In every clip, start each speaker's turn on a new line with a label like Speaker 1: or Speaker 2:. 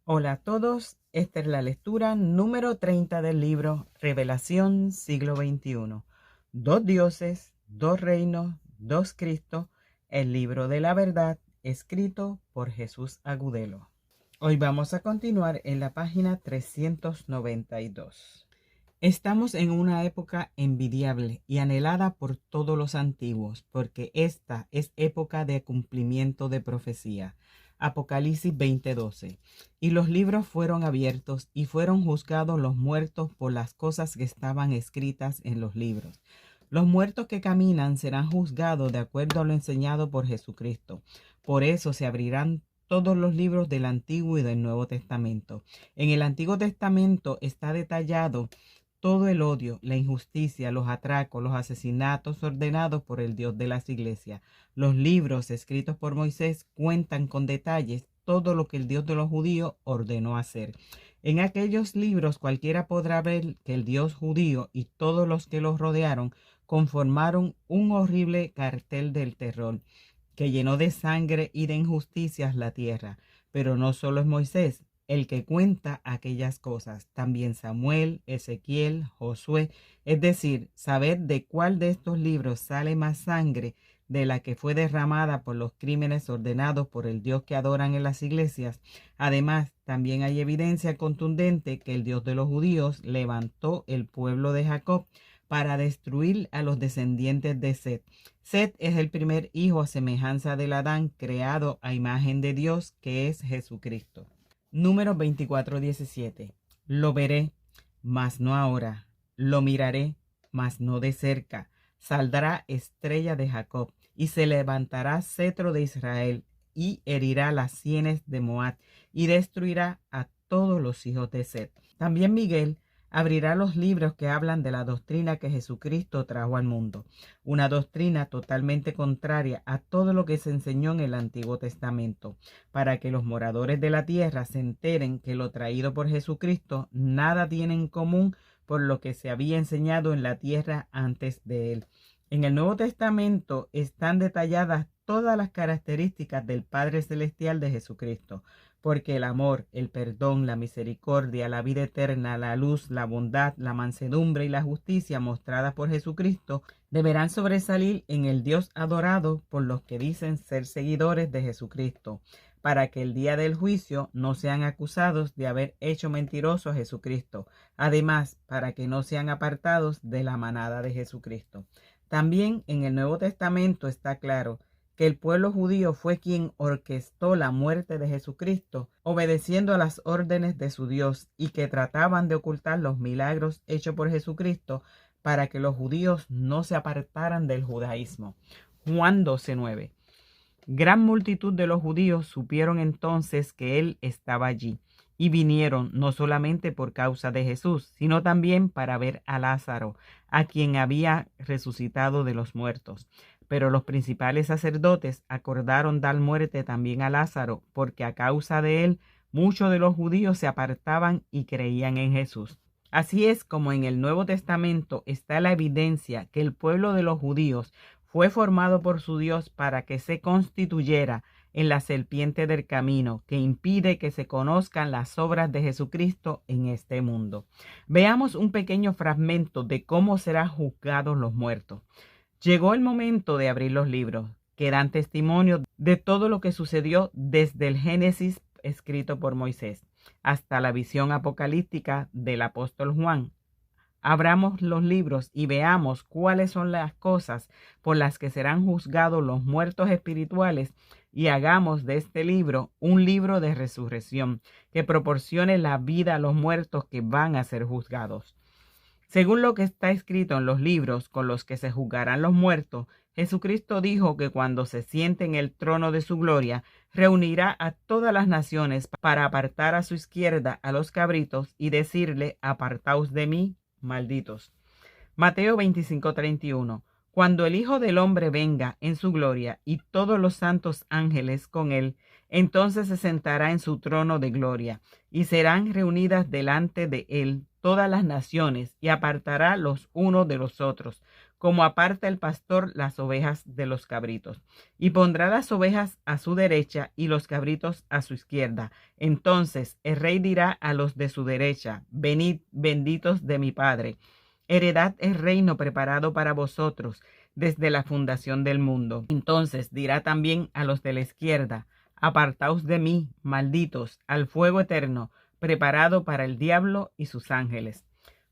Speaker 1: Hola a todos, esta es la lectura número 30 del libro Revelación siglo XXI. Dos dioses, dos reinos, dos Cristos, el libro de la verdad, escrito por Jesús Agudelo. Hoy vamos a continuar en la página 392. Estamos en una época envidiable y anhelada por todos los antiguos, porque esta es época de cumplimiento de profecía. Apocalipsis 20:12. Y los libros fueron abiertos y fueron juzgados los muertos por las cosas que estaban escritas en los libros. Los muertos que caminan serán juzgados de acuerdo a lo enseñado por Jesucristo. Por eso se abrirán todos los libros del Antiguo y del Nuevo Testamento. En el Antiguo Testamento está detallado todo el odio, la injusticia, los atracos, los asesinatos ordenados por el Dios de las iglesias. Los libros escritos por Moisés cuentan con detalles todo lo que el Dios de los judíos ordenó hacer. En aquellos libros cualquiera podrá ver que el Dios judío y todos los que los rodearon conformaron un horrible cartel del terror que llenó de sangre y de injusticias la tierra. Pero no solo es Moisés el que cuenta aquellas cosas, también Samuel, Ezequiel, Josué, es decir, saber de cuál de estos libros sale más sangre de la que fue derramada por los crímenes ordenados por el Dios que adoran en las iglesias. Además, también hay evidencia contundente que el Dios de los judíos levantó el pueblo de Jacob para destruir a los descendientes de Set. Set es el primer hijo a semejanza del Adán creado a imagen de Dios, que es Jesucristo. Número 24:17. Lo veré, mas no ahora. Lo miraré, mas no de cerca. Saldrá estrella de Jacob, y se levantará cetro de Israel, y herirá las sienes de Moab, y destruirá a todos los hijos de Set. También Miguel abrirá los libros que hablan de la doctrina que Jesucristo trajo al mundo, una doctrina totalmente contraria a todo lo que se enseñó en el Antiguo Testamento, para que los moradores de la tierra se enteren que lo traído por Jesucristo nada tiene en común por lo que se había enseñado en la tierra antes de él. En el Nuevo Testamento están detalladas todas las características del Padre Celestial de Jesucristo, porque el amor, el perdón, la misericordia, la vida eterna, la luz, la bondad, la mansedumbre y la justicia mostradas por Jesucristo deberán sobresalir en el Dios adorado por los que dicen ser seguidores de Jesucristo, para que el día del juicio no sean acusados de haber hecho mentiroso a Jesucristo, además para que no sean apartados de la manada de Jesucristo. También en el Nuevo Testamento está claro que el pueblo judío fue quien orquestó la muerte de Jesucristo, obedeciendo a las órdenes de su Dios, y que trataban de ocultar los milagros hechos por Jesucristo para que los judíos no se apartaran del judaísmo. Juan 12:9. Gran multitud de los judíos supieron entonces que él estaba allí, y vinieron no solamente por causa de Jesús, sino también para ver a Lázaro, a quien había resucitado de los muertos. Pero los principales sacerdotes acordaron dar muerte también a Lázaro, porque a causa de él muchos de los judíos se apartaban y creían en Jesús. Así es como en el Nuevo Testamento está la evidencia que el pueblo de los judíos fue formado por su Dios para que se constituyera en la serpiente del camino que impide que se conozcan las obras de Jesucristo en este mundo. Veamos un pequeño fragmento de cómo serán juzgados los muertos. Llegó el momento de abrir los libros, que dan testimonio de todo lo que sucedió desde el Génesis escrito por Moisés hasta la visión apocalíptica del apóstol Juan. Abramos los libros y veamos cuáles son las cosas por las que serán juzgados los muertos espirituales, y hagamos de este libro un libro de resurrección que proporcione la vida a los muertos que van a ser juzgados. Según lo que está escrito en los libros con los que se juzgarán los muertos, Jesucristo dijo que cuando se siente en el trono de su gloria, reunirá a todas las naciones para apartar a su izquierda a los cabritos y decirle: apartaos de mí, malditos. Mateo 25:31. Cuando el Hijo del Hombre venga en su gloria y todos los santos ángeles con él, entonces se sentará en su trono de gloria, y serán reunidas delante de él todas las naciones, y apartará los unos de los otros, como aparta el pastor las ovejas de los cabritos. Y pondrá las ovejas a su derecha y los cabritos a su izquierda. Entonces el rey dirá a los de su derecha: venid, benditos de mi Padre, heredad el reino preparado para vosotros desde la fundación del mundo. Entonces dirá también a los de la izquierda: apartaos de mí, malditos, al fuego eterno, preparado para el diablo y sus ángeles.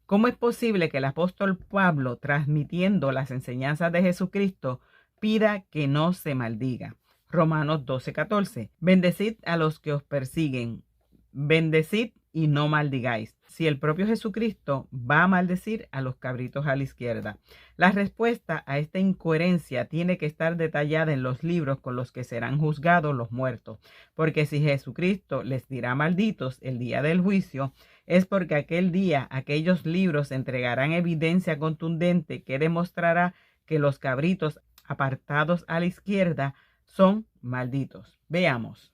Speaker 1: ¿Cómo es posible que el apóstol Pablo, transmitiendo las enseñanzas de Jesucristo, pida que no se maldiga? Romanos 12:14. Bendecid a los que os persiguen, bendecid y no maldigáis. Si el propio Jesucristo va a maldecir a los cabritos a la izquierda. La respuesta a esta incoherencia tiene que estar detallada en los libros con los que serán juzgados los muertos, porque si Jesucristo les dirá malditos el día del juicio, es porque aquel día aquellos libros entregarán evidencia contundente que demostrará que los cabritos apartados a la izquierda son malditos. Veamos.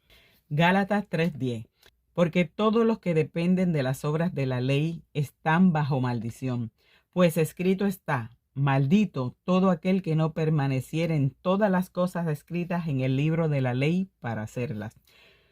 Speaker 1: Gálatas 3:10. Porque todos los que dependen de las obras de la ley están bajo maldición. Pues escrito está: maldito todo aquel que no permaneciera en todas las cosas escritas en el libro de la ley para hacerlas.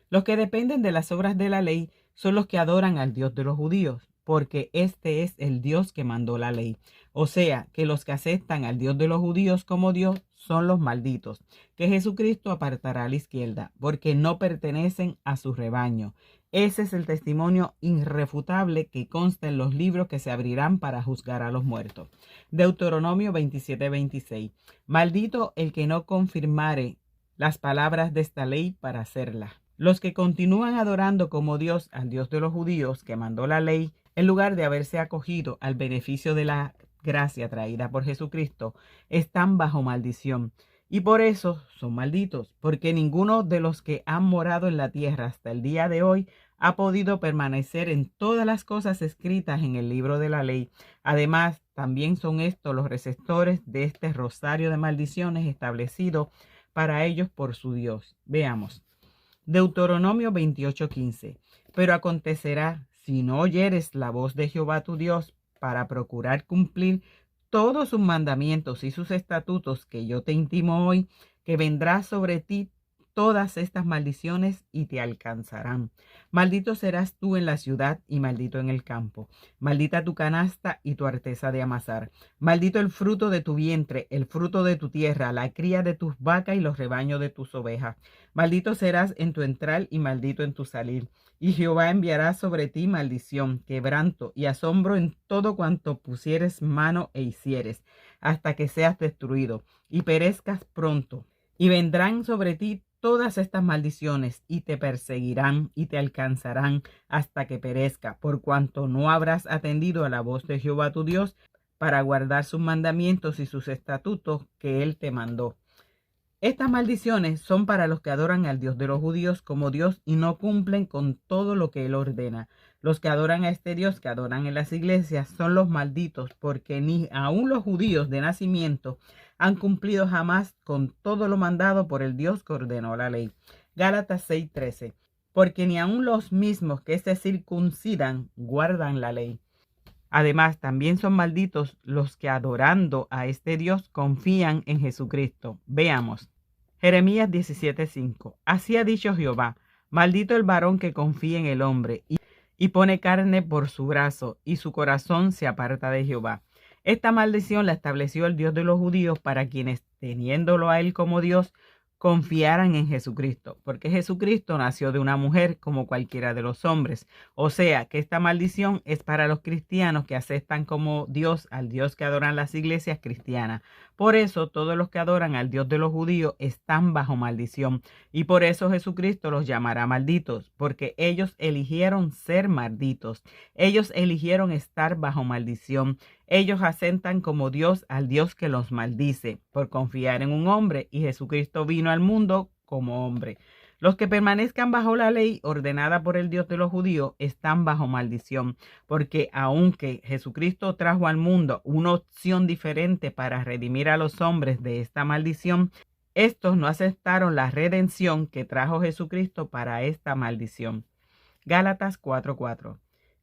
Speaker 1: Los que dependen de las obras de la ley son los que adoran al Dios de los judíos, porque este es el Dios que mandó la ley. O sea, que los que aceptan al Dios de los judíos como Dios son los malditos, que Jesucristo apartará a la izquierda, porque no pertenecen a su rebaño. Ese es el testimonio irrefutable que consta en los libros que se abrirán para juzgar a los muertos. Deuteronomio 27:26. Maldito el que no confirmare las palabras de esta ley para hacerlas. Los que continúan adorando como Dios al Dios de los judíos que mandó la ley, en lugar de haberse acogido al beneficio de la gracia traída por Jesucristo, están bajo maldición. Y por eso son malditos, porque ninguno de los que han morado en la tierra hasta el día de hoy ha podido permanecer en todas las cosas escritas en el libro de la ley. Además, también son estos los receptores de este rosario de maldiciones establecido para ellos por su Dios. Veamos. Deuteronomio 28:15. Pero acontecerá, si no oyeres la voz de Jehová tu Dios para procurar cumplir todos sus mandamientos y sus estatutos que yo te intimo hoy, que vendrá sobre ti todas estas maldiciones y te alcanzarán. Maldito serás tú en la ciudad y maldito en el campo. Maldita tu canasta y tu arteza de amasar. Maldito el fruto de tu vientre, el fruto de tu tierra, la cría de tus vacas y los rebaños de tus ovejas. Maldito serás en tu entrar y maldito en tu salir. Y Jehová enviará sobre ti maldición, quebranto y asombro en todo cuanto pusieres mano e hicieres, hasta que seas destruido y perezcas pronto. Y vendrán sobre ti todas estas maldiciones y te perseguirán y te alcanzarán hasta que perezca, por cuanto no habrás atendido a la voz de Jehová tu Dios para guardar sus mandamientos y sus estatutos que él te mandó. Estas maldiciones son para los que adoran al Dios de los judíos como Dios y no cumplen con todo lo que él ordena. Los que adoran a este Dios, que adoran en las iglesias, son los malditos, porque ni aun los judíos de nacimiento han cumplido jamás con todo lo mandado por el Dios que ordenó la ley. Gálatas 6:13. Porque ni aun los mismos que se circuncidan guardan la ley. Además, también son malditos los que adorando a este Dios confían en Jesucristo. Veamos. Jeremías 17:5. Así ha dicho Jehová: maldito el varón que confía en el hombre y pone carne por su brazo, y su corazón se aparta de Jehová. Esta maldición la estableció el Dios de los judíos para quienes, teniéndolo a él como Dios, confiaran en Jesucristo, porque Jesucristo nació de una mujer como cualquiera de los hombres. O sea, que esta maldición es para los cristianos que aceptan como Dios al Dios que adoran las iglesias cristianas. Por eso todos los que adoran al Dios de los judíos están bajo maldición, y por eso Jesucristo los llamará malditos, porque ellos eligieron ser malditos. Ellos eligieron estar bajo maldición. Ellos asentan como Dios al Dios que los maldice por confiar en un hombre, y Jesucristo vino al mundo como hombre. Los que permanezcan bajo la ley ordenada por el Dios de los judíos están bajo maldición, porque aunque Jesucristo trajo al mundo una opción diferente para redimir a los hombres de esta maldición, estos no aceptaron la redención que trajo Jesucristo para esta maldición. Gálatas 4:4.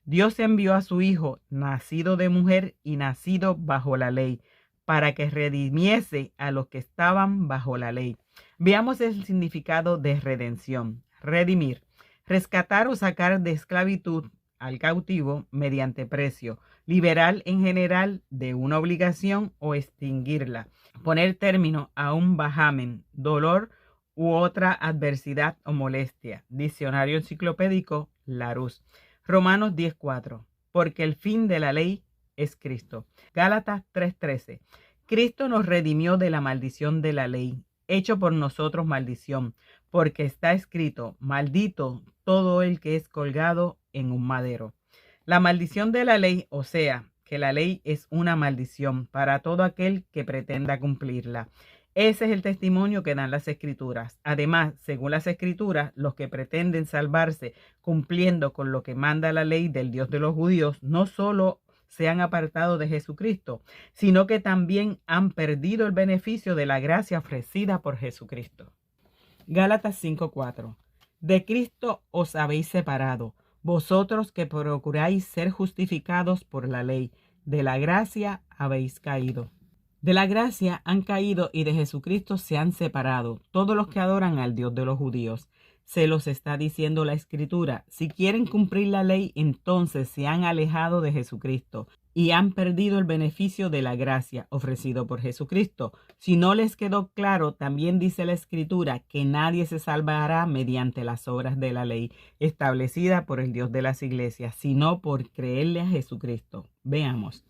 Speaker 1: Dios envió a su Hijo, nacido de mujer y nacido bajo la ley, para que redimiese a los que estaban bajo la ley. Veamos el significado de redención. Redimir, rescatar o sacar de esclavitud al cautivo mediante precio, liberar en general de una obligación o extinguirla, poner término a un vejamen, dolor u otra adversidad o molestia. Diccionario enciclopédico Larousse. Romanos 10:4. Porque el fin de la ley es Cristo. Gálatas 3:13. Cristo nos redimió de la maldición de la ley, hecho por nosotros maldición, porque está escrito, maldito todo el que es colgado en un madero. La maldición de la ley, o sea, que la ley es una maldición para todo aquel que pretenda cumplirla. Ese es el testimonio que dan las Escrituras. Además, según las Escrituras, los que pretenden salvarse cumpliendo con lo que manda la ley del Dios de los judíos, no solo se han apartado de Jesucristo, sino que también han perdido el beneficio de la gracia ofrecida por Jesucristo. Gálatas 5:4. De Cristo os habéis separado, vosotros que procuráis ser justificados por la ley, de la gracia habéis caído. De la gracia han caído y de Jesucristo se han separado todos los que adoran al Dios de los judíos. Se los está diciendo la Escritura. Si quieren cumplir la ley, entonces se han alejado de Jesucristo y han perdido el beneficio de la gracia ofrecido por Jesucristo. Si no les quedó claro, también dice la Escritura que nadie se salvará mediante las obras de la ley establecida por el Dios de las iglesias, sino por creerle a Jesucristo. Veamos.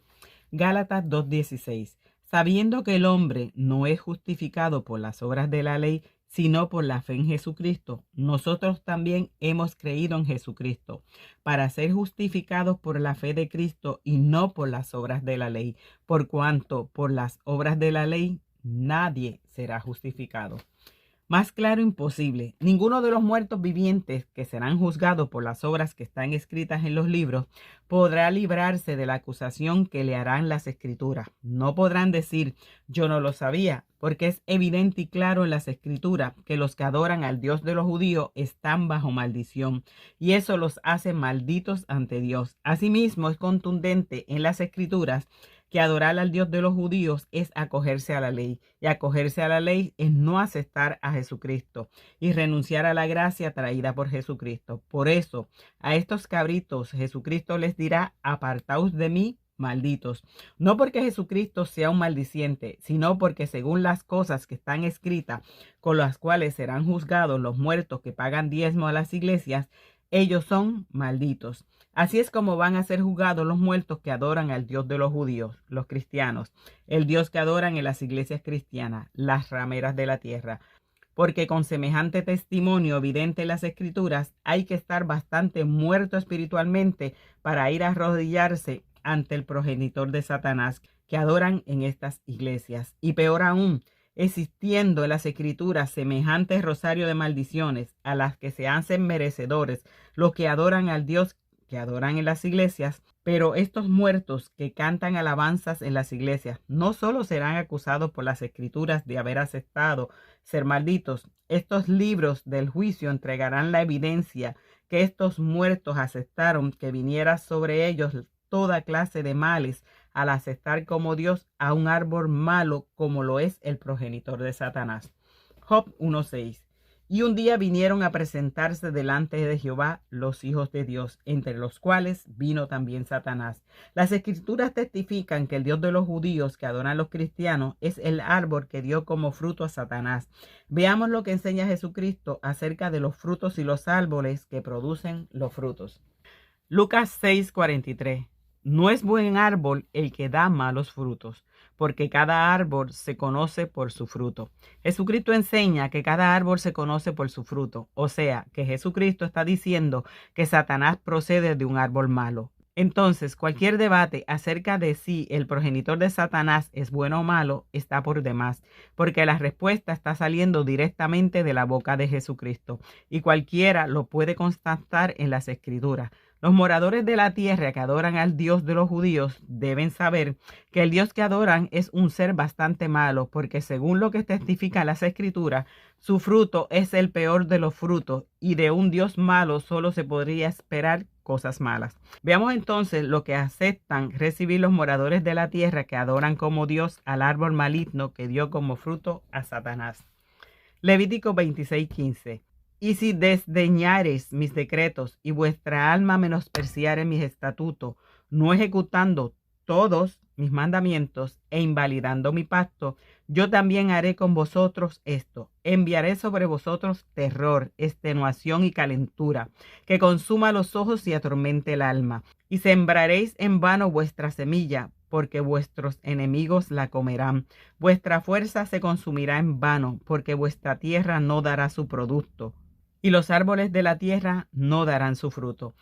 Speaker 1: Gálatas 2:16. Sabiendo que el hombre no es justificado por las obras de la ley, sino por la fe en Jesucristo, nosotros también hemos creído en Jesucristo, para ser justificados por la fe de Cristo y no por las obras de la ley, por cuanto por las obras de la ley nadie será justificado. Más claro imposible, ninguno de los muertos vivientes que serán juzgados por las obras que están escritas en los libros podrá librarse de la acusación que le harán las Escrituras. No podrán decir, yo no lo sabía, porque es evidente y claro en las Escrituras que los que adoran al Dios de los judíos están bajo maldición, y eso los hace malditos ante Dios. Asimismo, es contundente en las Escrituras que adorar al Dios de los judíos es acogerse a la ley, y acogerse a la ley es no aceptar a Jesucristo y renunciar a la gracia traída por Jesucristo. Por eso, a estos cabritos Jesucristo les dirá, apartaos de mí, malditos. No porque Jesucristo sea un maldiciente, sino porque según las cosas que están escritas, con las cuales serán juzgados los muertos que pagan diezmo a las iglesias, ellos son malditos. Así es como van a ser juzgados los muertos que adoran al Dios de los judíos, los cristianos, el Dios que adoran en las iglesias cristianas, las rameras de la tierra. Porque con semejante testimonio evidente en las Escrituras, hay que estar bastante muerto espiritualmente para ir a arrodillarse ante el progenitor de Satanás que adoran en estas iglesias. Y peor aún, existiendo en las Escrituras semejante rosario de maldiciones a las que se hacen merecedores los que adoran al Dios que adoran en las iglesias, pero estos muertos que cantan alabanzas en las iglesias no solo serán acusados por las Escrituras de haber aceptado ser malditos, estos libros del juicio entregarán la evidencia que estos muertos aceptaron que viniera sobre ellos toda clase de males al aceptar como Dios a un árbol malo como lo es el progenitor de Satanás. Job 1:6. Y un día vinieron a presentarse delante de Jehová los hijos de Dios, entre los cuales vino también Satanás. Las Escrituras testifican que el Dios de los judíos que adoran a los cristianos es el árbol que dio como fruto a Satanás. Veamos lo que enseña Jesucristo acerca de los frutos y los árboles que producen los frutos. Lucas 6:43. No es buen árbol el que da malos frutos, porque cada árbol se conoce por su fruto. Jesucristo enseña que cada árbol se conoce por su fruto. O sea, que Jesucristo está diciendo que Satanás procede de un árbol malo. Entonces, cualquier debate acerca de si el progenitor de Satanás es bueno o malo está por demás, porque la respuesta está saliendo directamente de la boca de Jesucristo, y cualquiera lo puede constatar en las Escrituras. Los moradores de la tierra que adoran al Dios de los judíos deben saber que el Dios que adoran es un ser bastante malo, porque según lo que testifican las Escrituras, su fruto es el peor de los frutos, y de un Dios malo solo se podría esperar cosas malas. Veamos entonces lo que aceptan recibir los moradores de la tierra que adoran como Dios al árbol maligno que dio como fruto a Satanás. Levítico 26:15. Y si desdeñares mis decretos y vuestra alma menospreciare mis estatutos, no ejecutando todos mis mandamientos e invalidando mi pacto, yo también haré con vosotros esto. Enviaré sobre vosotros terror, extenuación y calentura, que consuma los ojos y atormente el alma. Y sembraréis en vano vuestra semilla, porque vuestros enemigos la comerán. Vuestra fuerza se consumirá en vano, porque vuestra tierra no dará su producto, y los árboles de la tierra no darán su fruto.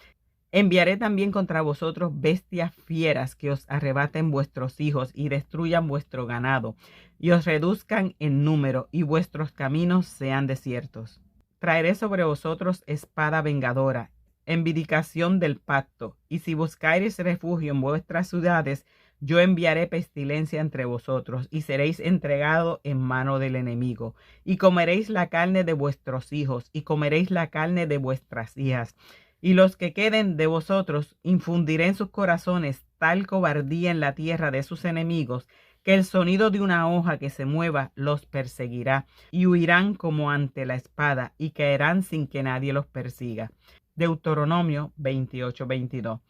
Speaker 1: Enviaré también contra vosotros bestias fieras que os arrebaten vuestros hijos y destruyan vuestro ganado, y os reduzcan en número, y vuestros caminos sean desiertos. Traeré sobre vosotros espada vengadora, en vindicación del pacto, y si buscareis refugio en vuestras ciudades, yo enviaré pestilencia entre vosotros, y seréis entregados en mano del enemigo, y comeréis la carne de vuestros hijos, y comeréis la carne de vuestras hijas. Y los que queden de vosotros infundiré en sus corazones tal cobardía en la tierra de sus enemigos, que el sonido de una hoja que se mueva los perseguirá, y huirán como ante la espada, y caerán sin que nadie los persiga. Deuteronomio 28:22.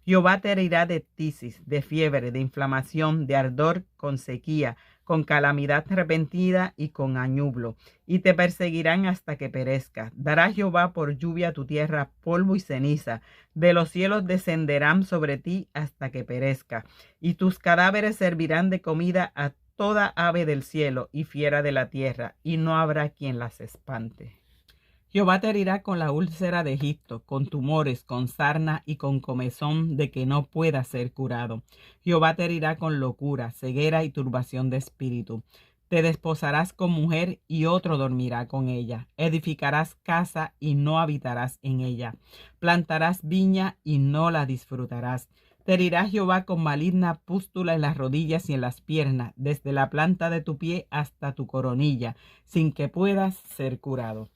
Speaker 1: Jehová te herirá de tisis, de fiebre, de inflamación, de ardor, con sequía, con calamidad repentina y con añublo, y te perseguirán hasta que perezca. Dará Jehová por lluvia a tu tierra polvo y ceniza, de los cielos descenderán sobre ti hasta que perezca, y tus cadáveres servirán de comida a toda ave del cielo y fiera de la tierra, y no habrá quien las espante. Jehová te herirá con la úlcera de Egipto, con tumores, con sarna y con comezón de que no pueda ser curado. Jehová te herirá con locura, ceguera y turbación de espíritu. Te desposarás con mujer y otro dormirá con ella. Edificarás casa y no habitarás en ella. Plantarás viña y no la disfrutarás. Te herirá Jehová con maligna pústula en las rodillas y en las piernas, desde la planta de tu pie hasta tu coronilla, sin que puedas ser curado.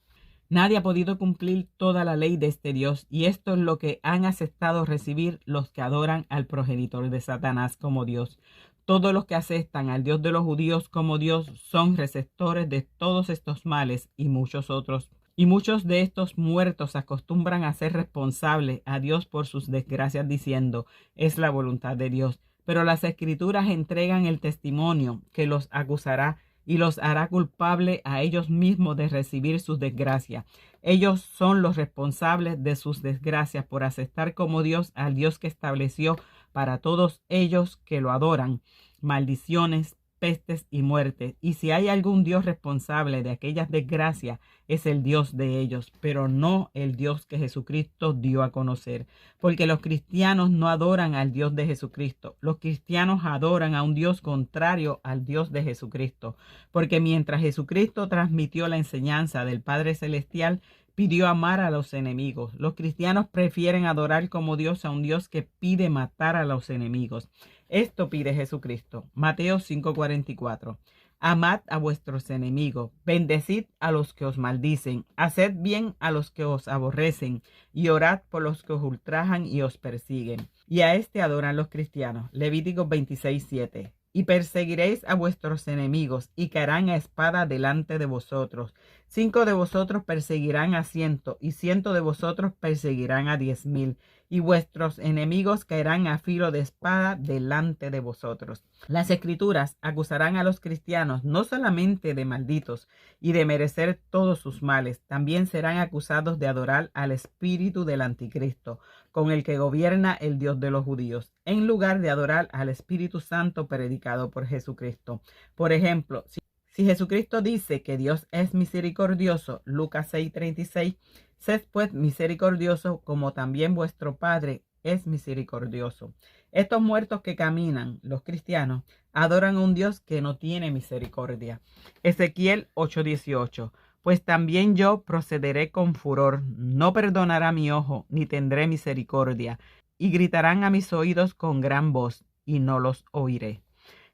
Speaker 1: Nadie ha podido cumplir toda la ley de este Dios, y esto es lo que han aceptado recibir los que adoran al progenitor de Satanás como Dios. Todos los que aceptan al Dios de los judíos como Dios son receptores de todos estos males y muchos otros. Y muchos de estos muertos acostumbran a ser responsables a Dios por sus desgracias diciendo, es la voluntad de Dios. Pero las Escrituras entregan el testimonio que los acusará y los hará culpables a ellos mismos de recibir sus desgracias. Ellos son los responsables de sus desgracias por aceptar como Dios al Dios que estableció para todos ellos que lo adoran maldiciones, pestes y muerte. Y si hay algún Dios responsable de aquellas desgracias, es el Dios de ellos, pero no el Dios que Jesucristo dio a conocer. Porque los cristianos no adoran al Dios de Jesucristo. Los cristianos adoran a un Dios contrario al Dios de Jesucristo. Porque mientras Jesucristo transmitió la enseñanza del Padre Celestial, pidió amar a los enemigos. Los cristianos prefieren adorar como Dios a un Dios que pide matar a los enemigos. Esto pide Jesucristo. Mateo 5:44. Amad a vuestros enemigos, bendecid a los que os maldicen, haced bien a los que os aborrecen, y orad por los que os ultrajan y os persiguen. Y a este adoran los cristianos. Levítico 26:7. Y perseguiréis a vuestros enemigos, y caerán a espada delante de vosotros. 5 de vosotros perseguirán a 100, y 100 de vosotros perseguirán a 10,000. Y vuestros enemigos caerán a filo de espada delante de vosotros. Las Escrituras acusarán a los cristianos no solamente de malditos y de merecer todos sus males, también serán acusados de adorar al espíritu del anticristo, con el que gobierna el Dios de los judíos, en lugar de adorar al Espíritu Santo predicado por Jesucristo. Por ejemplo, si Jesucristo dice que Dios es misericordioso, Lucas 6:36, sed pues misericordioso como también vuestro Padre es misericordioso. Estos muertos que caminan, los cristianos, adoran a un Dios que no tiene misericordia. Ezequiel 8:18. Pues también yo procederé con furor, no perdonará mi ojo, ni tendré misericordia, y gritarán a mis oídos con gran voz, y no los oiré.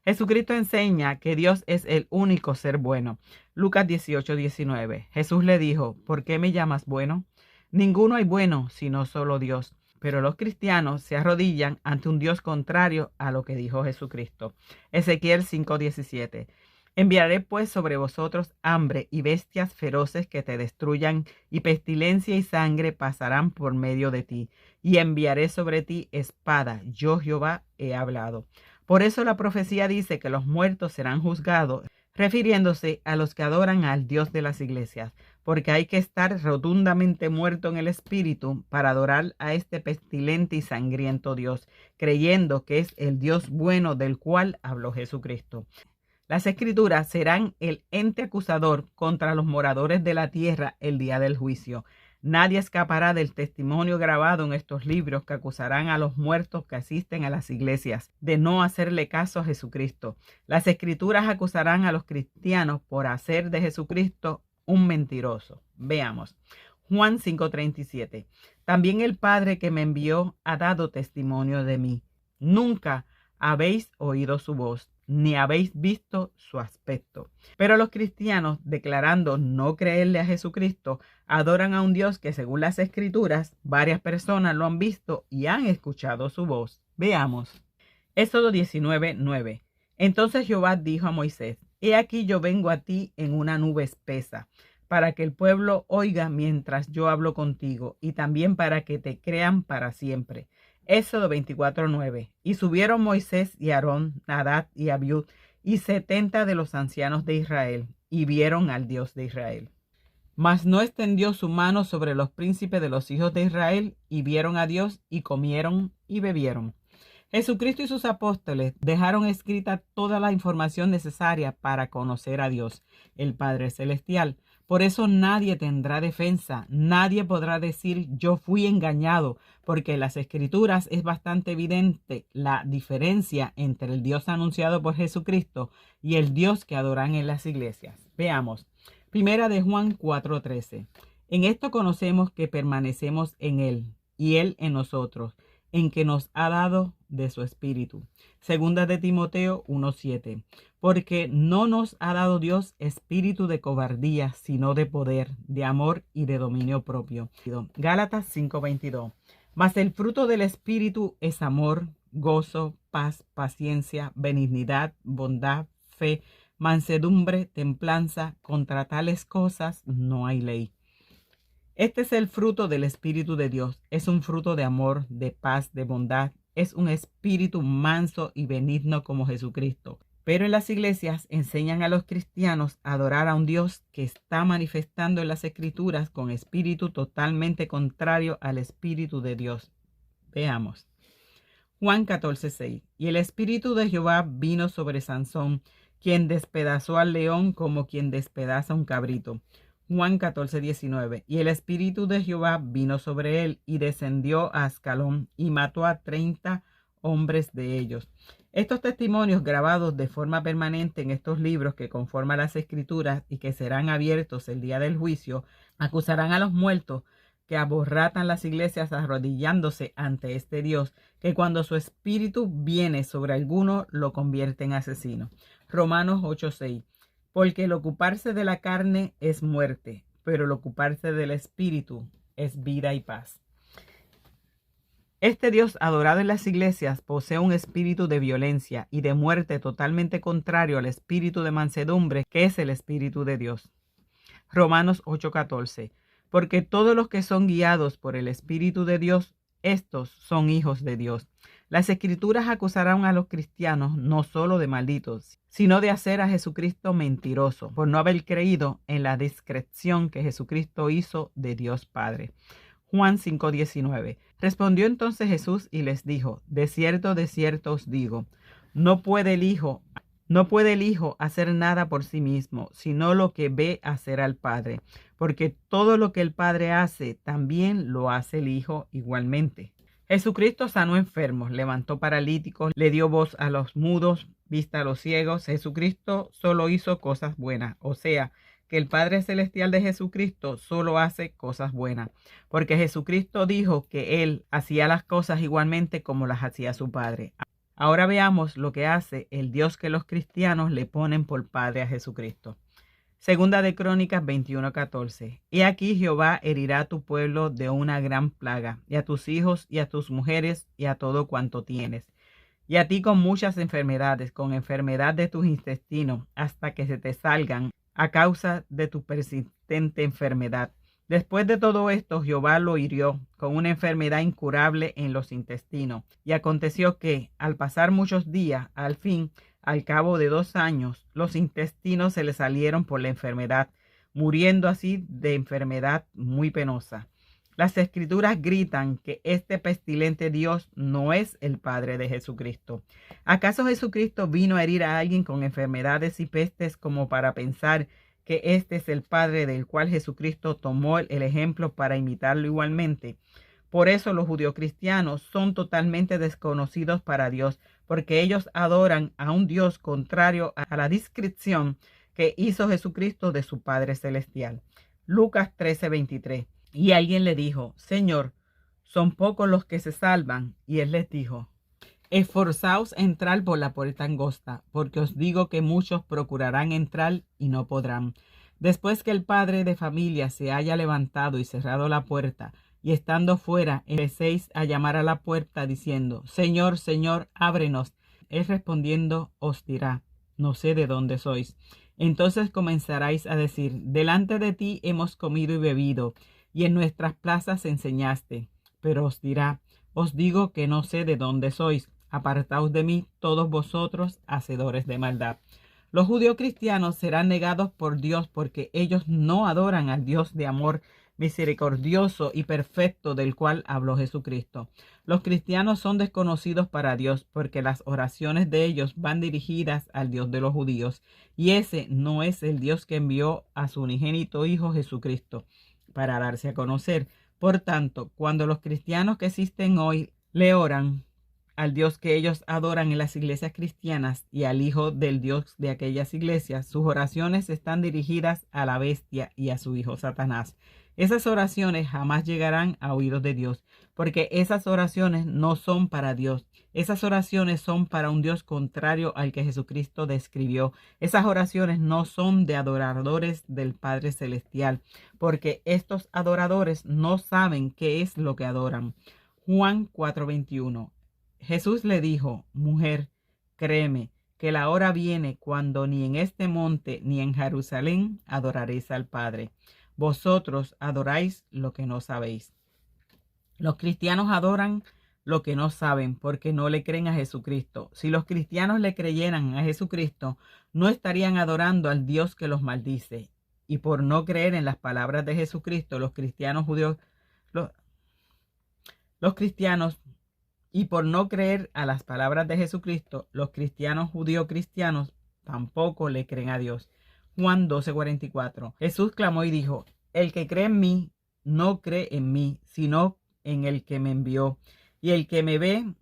Speaker 1: Jesucristo enseña que Dios es el único ser bueno. Lucas 18:19. Jesús le dijo, ¿por qué me llamas bueno? Ninguno hay bueno, sino solo Dios. Pero los cristianos se arrodillan ante un Dios contrario a lo que dijo Jesucristo. Ezequiel 5:17. Enviaré pues sobre vosotros hambre y bestias feroces que te destruyan, y pestilencia y sangre pasarán por medio de ti, y enviaré sobre ti espada. Yo Jehová he hablado. Por eso la profecía dice que los muertos serán juzgados, refiriéndose a los que adoran al Dios de las iglesias, porque hay que estar rotundamente muerto en el espíritu para adorar a este pestilente y sangriento Dios, creyendo que es el Dios bueno del cual habló Jesucristo. Las escrituras serán el ente acusador contra los moradores de la tierra el día del juicio. Nadie escapará del testimonio grabado en estos libros que acusarán a los muertos que asisten a las iglesias de no hacerle caso a Jesucristo. Las escrituras acusarán a los cristianos por hacer de Jesucristo un mentiroso. Veamos. Juan 5:37. También el Padre que me envió ha dado testimonio de mí. Nunca habéis oído su voz, ni habéis visto su aspecto. Pero los cristianos, declarando no creerle a Jesucristo, adoran a un Dios que, según las Escrituras, varias personas lo han visto y han escuchado su voz. Veamos. Éxodo 19:9. Entonces Jehová dijo a Moisés: He aquí yo vengo a ti en una nube espesa, para que el pueblo oiga mientras yo hablo contigo, y también para que te crean para siempre. Éxodo 24:9. Y subieron Moisés y Aarón, Nadab y Abiud, y 70 de los ancianos de Israel, y vieron al Dios de Israel. Mas no extendió su mano sobre los príncipes de los hijos de Israel, y vieron a Dios, y comieron y bebieron. Jesucristo y sus apóstoles dejaron escrita toda la información necesaria para conocer a Dios, el Padre Celestial. Por eso nadie tendrá defensa, nadie podrá decir yo fui engañado, porque en las Escrituras es bastante evidente la diferencia entre el Dios anunciado por Jesucristo y el Dios que adoran en las iglesias. Veamos, Primera de Juan 4:13. En esto conocemos que permanecemos en Él y Él en nosotros, en que nos ha dado de su Espíritu. Segunda de Timoteo 1:7. Porque no nos ha dado Dios espíritu de cobardía, sino de poder, de amor y de dominio propio. Gálatas 5:22. Mas el fruto del Espíritu es amor, gozo, paz, paciencia, benignidad, bondad, fe, mansedumbre, templanza. Contra tales cosas no hay ley. Este es el fruto del Espíritu de Dios. Es un fruto de amor, de paz, de bondad. Es un espíritu manso y benigno como Jesucristo. Pero en las iglesias enseñan a los cristianos a adorar a un Dios que está manifestando en las Escrituras con espíritu totalmente contrario al Espíritu de Dios. Veamos. Juan 14:6. Y el Espíritu de Jehová vino sobre Sansón, quien despedazó al león como quien despedaza un cabrito. Juan 14:19. Y el Espíritu de Jehová vino sobre él y descendió a Ascalón y mató a 30 hombres de ellos. Estos testimonios grabados de forma permanente en estos libros que conforman las Escrituras y que serán abiertos el día del juicio, acusarán a los muertos que aborratan las iglesias arrodillándose ante este Dios, que cuando su espíritu viene sobre alguno lo convierte en asesino. Romanos 8:6. Porque el ocuparse de la carne es muerte, pero el ocuparse del espíritu es vida y paz. Este Dios adorado en las iglesias posee un espíritu de violencia y de muerte totalmente contrario al espíritu de mansedumbre, que es el Espíritu de Dios. Romanos 8:14. Porque todos los que son guiados por el Espíritu de Dios, estos son hijos de Dios. Las Escrituras acusarán a los cristianos no solo de malditos, sino de hacer a Jesucristo mentiroso, por no haber creído en la discreción que Jesucristo hizo de Dios Padre. Juan 5:19. Respondió entonces Jesús y les dijo: de cierto os digo, no puede el Hijo hacer nada por sí mismo, sino lo que ve hacer al Padre, porque todo lo que el Padre hace, también lo hace el Hijo igualmente. Jesucristo sanó enfermos, levantó paralíticos, le dio voz a los mudos, vista a los ciegos. Jesucristo solo hizo cosas buenas, o sea, que el Padre Celestial de Jesucristo solo hace cosas buenas, porque Jesucristo dijo que Él hacía las cosas igualmente como las hacía su Padre. Ahora veamos lo que hace el Dios que los cristianos le ponen por Padre a Jesucristo. Segunda de Crónicas 21:14. He aquí Jehová herirá a tu pueblo de una gran plaga, y a tus hijos y a tus mujeres y a todo cuanto tienes, y a ti con muchas enfermedades, con enfermedad de tus intestinos, hasta que se te salgan a causa de tu persistente enfermedad. Después de todo esto, Jehová lo hirió con una enfermedad incurable en los intestinos. Y aconteció que, al pasar muchos días, al fin, al cabo de 2 años, los intestinos se le salieron por la enfermedad, muriendo así de enfermedad muy penosa. Las escrituras gritan que este pestilente Dios no es el Padre de Jesucristo. ¿Acaso Jesucristo vino a herir a alguien con enfermedades y pestes como para pensar que este es el Padre del cual Jesucristo tomó el ejemplo para imitarlo igualmente? Por eso los judeocristianos son totalmente desconocidos para Dios, porque ellos adoran a un Dios contrario a la descripción que hizo Jesucristo de su Padre Celestial. Lucas 13:23. Y alguien le dijo: Señor, ¿son pocos los que se salvan? Y él les dijo: esforzaos a entrar por la puerta angosta, porque os digo que muchos procurarán entrar y no podrán. Después que el padre de familia se haya levantado y cerrado la puerta, y estando fuera, empecéis a llamar a la puerta diciendo: Señor, Señor, ábrenos. Él respondiendo os dirá: no sé de dónde sois. Entonces comenzaréis a decir: delante de ti hemos comido y bebido, y en nuestras plazas enseñaste. Pero os dirá: os digo que no sé de dónde sois. Apartaos de mí, todos vosotros, hacedores de maldad. Los judíos cristianos serán negados por Dios porque ellos no adoran al Dios de amor misericordioso y perfecto del cual habló Jesucristo. Los cristianos son desconocidos para Dios porque las oraciones de ellos van dirigidas al Dios de los judíos, y ese no es el Dios que envió a su unigénito Hijo Jesucristo para darse a conocer. Por tanto, cuando los cristianos que existen hoy le oran al Dios que ellos adoran en las iglesias cristianas y al Hijo del Dios de aquellas iglesias, sus oraciones están dirigidas a la bestia y a su hijo Satanás. Esas oraciones jamás llegarán a oídos de Dios, porque esas oraciones no son para Dios. Esas oraciones son para un Dios contrario al que Jesucristo describió. Esas oraciones no son de adoradores del Padre Celestial, porque estos adoradores no saben qué es lo que adoran. Juan 4:21. Jesús le dijo: mujer, créeme que la hora viene cuando ni en este monte ni en Jerusalén adoraréis al Padre. Vosotros adoráis lo que no sabéis. Los cristianos adoran lo que no saben porque no le creen a Jesucristo. Si los cristianos le creyeran a Jesucristo, no estarían adorando al Dios que los maldice. Y por no creer en las palabras de Jesucristo, y por no creer a las palabras de Jesucristo, los cristianos judíos cristianos tampoco le creen a Dios. Juan 12:44. Jesús clamó y dijo: el que cree en mí, no cree en mí, sino en el que me envió. Y el que me ve,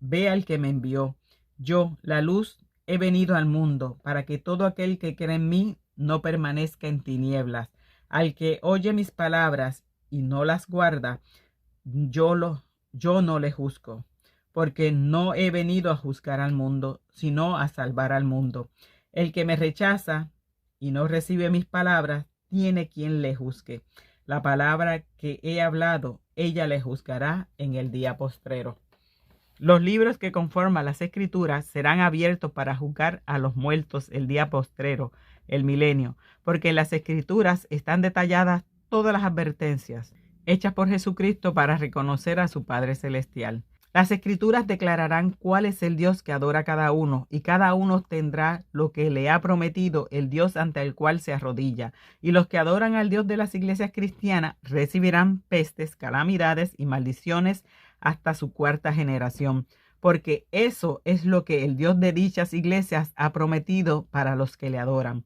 Speaker 1: ve al que me envió. Yo, la luz, he venido al mundo, para que todo aquel que cree en mí no permanezca en tinieblas. Al que oye mis palabras y no las guarda, yo no le juzgo, porque no he venido a juzgar al mundo, sino a salvar al mundo. El que me rechaza y no recibe mis palabras, tiene quien le juzgue. La palabra que he hablado, ella le juzgará en el día postrero. Los libros que conforman las Escrituras serán abiertos para juzgar a los muertos el día postrero, el milenio, porque en las Escrituras están detalladas todas las advertencias hechas por Jesucristo para reconocer a su Padre Celestial. Las Escrituras declararán cuál es el Dios que adora a cada uno, y cada uno tendrá lo que le ha prometido el Dios ante el cual se arrodilla. Y los que adoran al Dios de las iglesias cristianas recibirán pestes, calamidades y maldiciones hasta su 4ª generación, porque eso es lo que el Dios de dichas iglesias ha prometido para los que le adoran.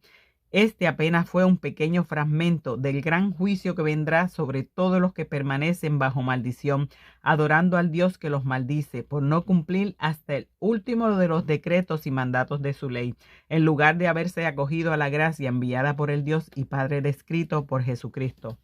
Speaker 1: Este apenas fue un pequeño fragmento del gran juicio que vendrá sobre todos los que permanecen bajo maldición, adorando al Dios que los maldice por no cumplir hasta el último de los decretos y mandatos de su ley, en lugar de haberse acogido a la gracia enviada por el Dios y Padre descrito por Jesucristo.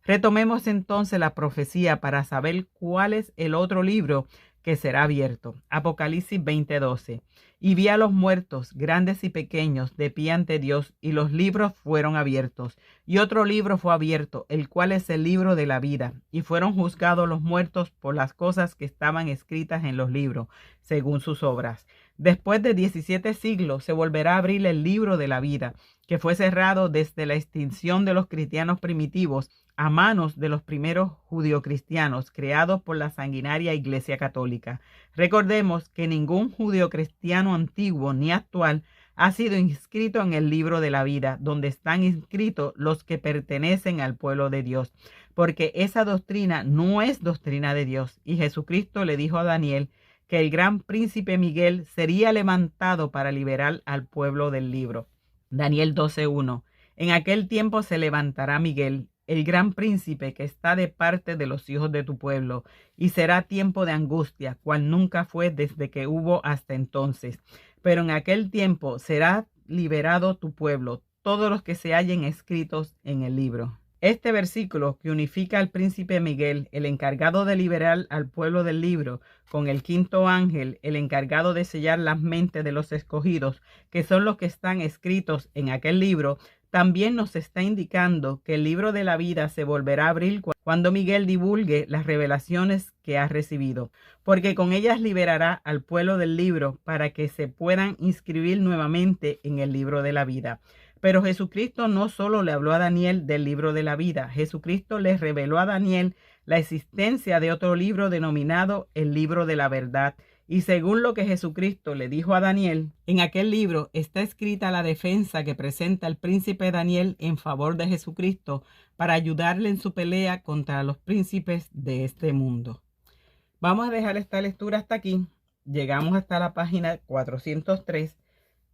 Speaker 1: Retomemos entonces la profecía para saber cuál es el otro libro que será abierto. Apocalipsis 20:12. Y vi a los muertos, grandes y pequeños, de pie ante Dios, y los libros fueron abiertos. Y otro libro fue abierto, el cual es el libro de la vida. Y fueron juzgados los muertos por las cosas que estaban escritas en los libros, según sus obras. Después de 17 siglos se volverá a abrir el libro de la vida, que fue cerrado desde la extinción de los cristianos primitivos a manos de los primeros judio-cristianos creados por la sanguinaria Iglesia Católica. Recordemos que ningún judio-cristiano antiguo ni actual ha sido inscrito en el libro de la vida, donde están inscritos los que pertenecen al pueblo de Dios, porque esa doctrina no es doctrina de Dios. Y Jesucristo le dijo a Daniel que el gran príncipe Miguel sería levantado para liberar al pueblo del libro. Daniel 12:1. En aquel tiempo se levantará Miguel, el gran príncipe que está de parte de los hijos de tu pueblo, y será tiempo de angustia, cual nunca fue desde que hubo hasta entonces. Pero en aquel tiempo será liberado tu pueblo, todos los que se hallen escritos en el libro. Este versículo, que unifica al príncipe Miguel, el encargado de liberar al pueblo del libro, con el quinto ángel, el encargado de sellar las mentes de los escogidos, que son los que están escritos en aquel libro, también nos está indicando que el libro de la vida se volverá a abrir cuando Miguel divulgue las revelaciones que ha recibido, porque con ellas liberará al pueblo del libro para que se puedan inscribir nuevamente en el libro de la vida. Pero Jesucristo no solo le habló a Daniel del libro de la vida, Jesucristo le reveló a Daniel la existencia de otro libro denominado el libro de la verdad. Y según lo que Jesucristo le dijo a Daniel, en aquel libro está escrita la defensa que presenta el príncipe Daniel en favor de Jesucristo para ayudarle en su pelea contra los príncipes de este mundo. Vamos a dejar esta lectura hasta aquí. Llegamos hasta la página 403.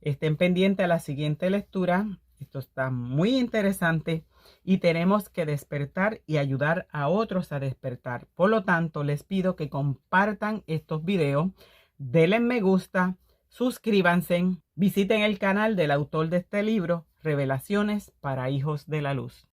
Speaker 1: Estén pendientes a la siguiente lectura. Esto está muy interesante y tenemos que despertar y ayudar a otros a despertar. Por lo tanto, les pido que compartan estos videos, denle me gusta, suscríbanse, visiten el canal del autor de este libro, Revelaciones para Hijos de la Luz.